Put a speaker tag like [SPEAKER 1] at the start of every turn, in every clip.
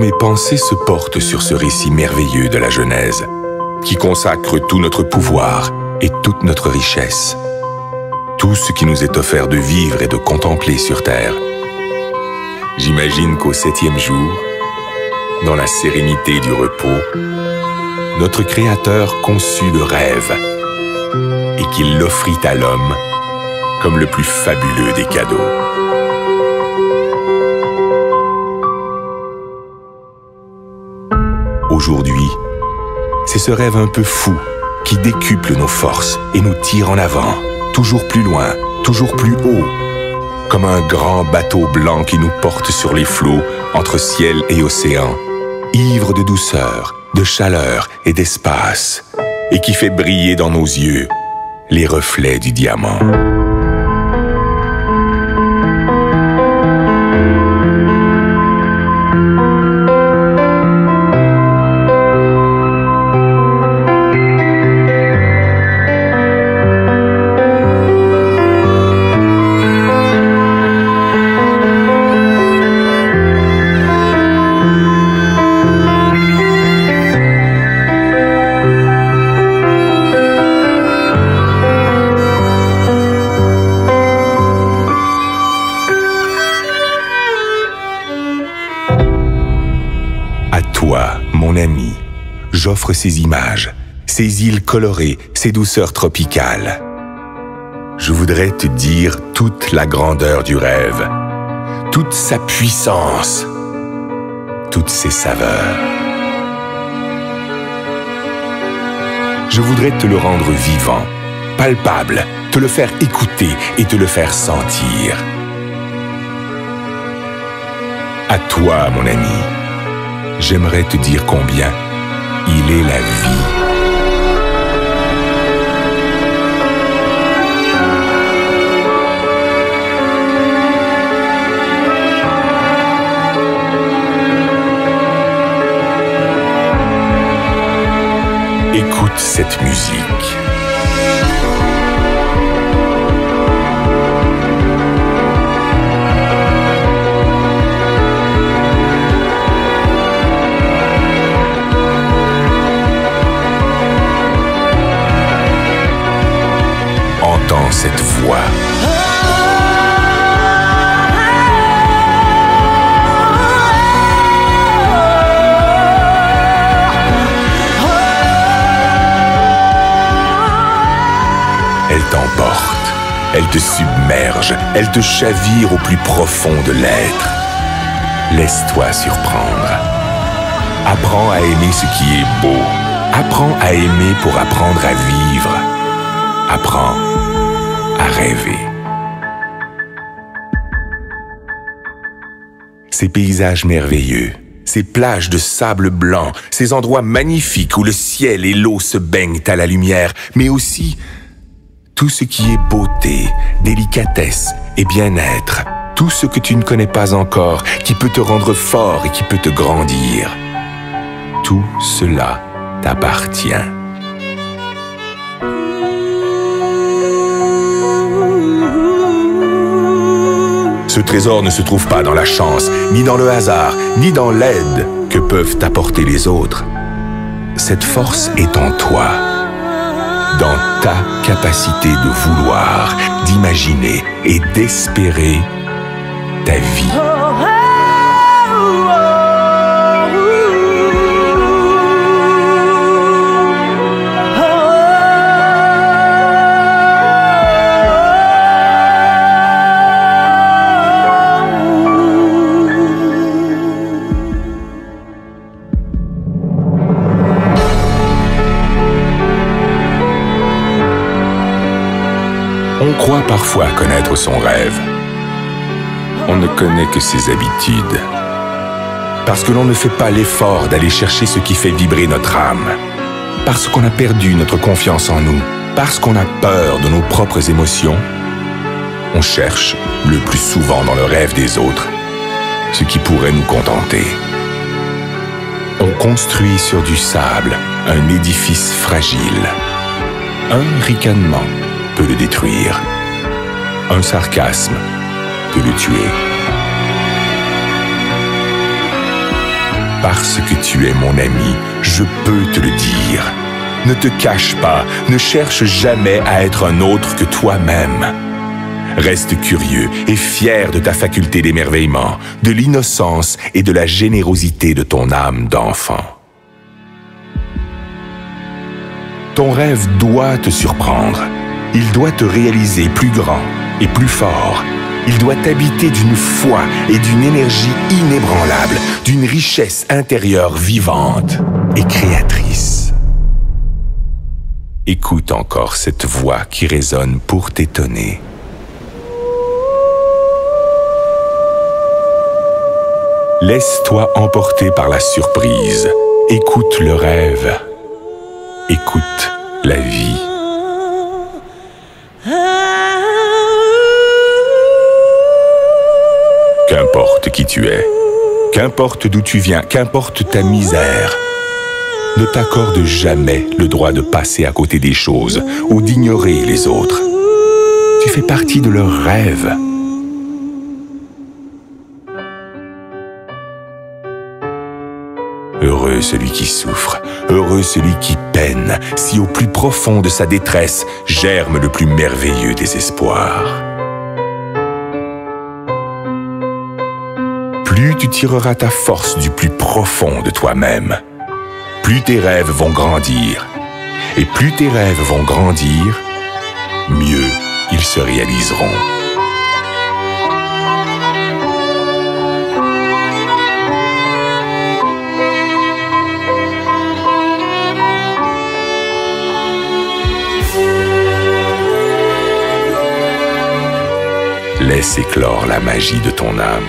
[SPEAKER 1] mes pensées se portent sur ce récit merveilleux de la Genèse, qui consacre tout notre pouvoir et toute notre richesse, tout ce qui nous est offert de vivre et de contempler sur terre. J'imagine qu'au 7e jour, dans la sérénité du repos, notre Créateur conçut le rêve et qu'il l'offrit à l'homme comme le plus fabuleux des cadeaux. Aujourd'hui, c'est ce rêve un peu fou qui décuple nos forces et nous tire en avant, toujours plus loin, toujours plus haut, comme un grand bateau blanc qui nous porte sur les flots entre ciel et océan, ivre de douceur, de chaleur et d'espace, et qui fait briller dans nos yeux les reflets du diamant. Toi, mon ami, j'offre ces images, ces îles colorées, ces douceurs tropicales. Je voudrais te dire toute la grandeur du rêve, toute sa puissance, toutes ses saveurs. Je voudrais te le rendre vivant, palpable, te le faire écouter et te le faire sentir. À toi, mon ami. J'aimerais te dire combien il est la vie. Écoute cette musique. Entends cette voix. Elle t'emporte, elle te submerge, elle te chavire au plus profond de l'être. Laisse-toi surprendre. Apprends à aimer ce qui est beau. Apprends à aimer pour apprendre à vivre. Apprends à rêver. Ces paysages merveilleux, ces plages de sable blanc, ces endroits magnifiques où le ciel et l'eau se baignent à la lumière, mais aussi tout ce qui est beauté, délicatesse et bien-être, tout ce que tu ne connais pas encore, qui peut te rendre fort et qui peut te grandir. Tout cela t'appartient. Ce trésor ne se trouve pas dans la chance, ni dans le hasard, ni dans l'aide que peuvent t'apporter les autres. Cette force est en toi, dans ta capacité de vouloir, d'imaginer et d'espérer ta vie. On croit parfois connaître son rêve. On ne connaît que ses habitudes. Parce que l'on ne fait pas l'effort d'aller chercher ce qui fait vibrer notre âme. Parce qu'on a perdu notre confiance en nous. Parce qu'on a peur de nos propres émotions. On cherche, le plus souvent dans le rêve des autres, ce qui pourrait nous contenter. On construit sur du sable un édifice fragile. Un ricanement peut le détruire. Un sarcasme peut le tuer. Parce que tu es mon ami, je peux te le dire. Ne te cache pas, ne cherche jamais à être un autre que toi-même. Reste curieux et fier de ta faculté d'émerveillement, de l'innocence et de la générosité de ton âme d'enfant. Ton rêve doit te surprendre. Il doit te réaliser plus grand et plus fort. Il doit t'habiter d'une foi et d'une énergie inébranlable, d'une richesse intérieure vivante et créatrice. Écoute encore cette voix qui résonne pour t'étonner. Laisse-toi emporter par la surprise. Écoute le rêve. Écoute la vie. Qu'importe qui tu es, qu'importe d'où tu viens, qu'importe ta misère, ne t'accorde jamais le droit de passer à côté des choses ou d'ignorer les autres. Tu fais partie de leurs rêves. Heureux celui qui souffre, heureux celui qui peine, si au plus profond de sa détresse germe le plus merveilleux des espoirs. Plus tu tireras ta force du plus profond de toi-même, plus tes rêves vont grandir. Et plus tes rêves vont grandir, mieux ils se réaliseront. Laisse éclore la magie de ton âme.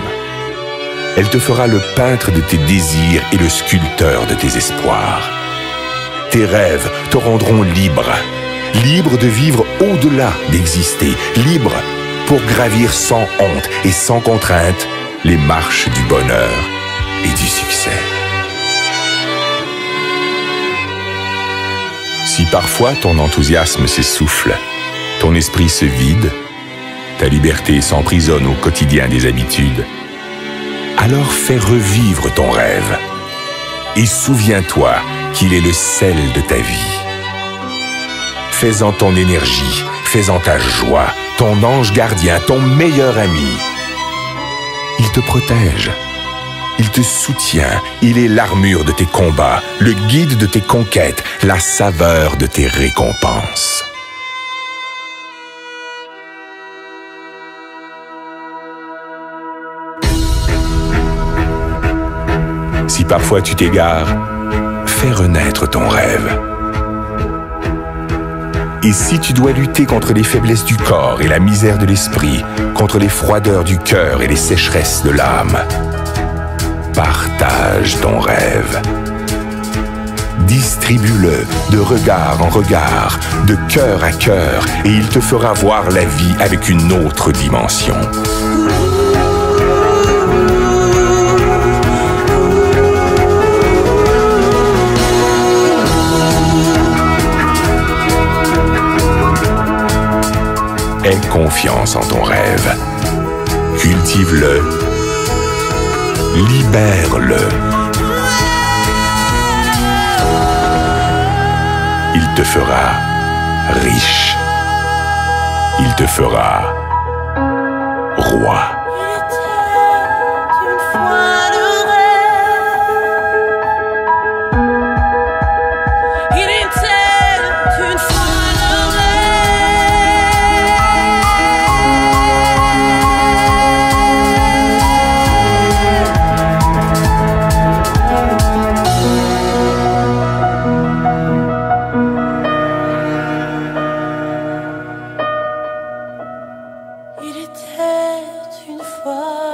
[SPEAKER 1] Elle te fera le peintre de tes désirs et le sculpteur de tes espoirs. Tes rêves te rendront libre, libre de vivre au-delà d'exister, libre pour gravir sans honte et sans contrainte les marches du bonheur et du succès. Si parfois ton enthousiasme s'essouffle, ton esprit se vide, ta liberté s'emprisonne au quotidien des habitudes, alors fais revivre ton rêve et souviens-toi qu'il est le sel de ta vie. Fais-en ton énergie, fais-en ta joie, ton ange gardien, ton meilleur ami. Il te protège, il te soutient, il est l'armure de tes combats, le guide de tes conquêtes, la saveur de tes récompenses. Si parfois tu t'égares, fais renaître ton rêve. Et si tu dois lutter contre les faiblesses du corps et la misère de l'esprit, contre les froideurs du cœur et les sécheresses de l'âme, partage ton rêve. Distribue-le de regard en regard, de cœur à cœur, et il te fera voir la vie avec une autre dimension. Aie confiance en ton rêve. Cultive-le. Libère-le. Il te fera riche. Il te fera roi.
[SPEAKER 2] Il était une fois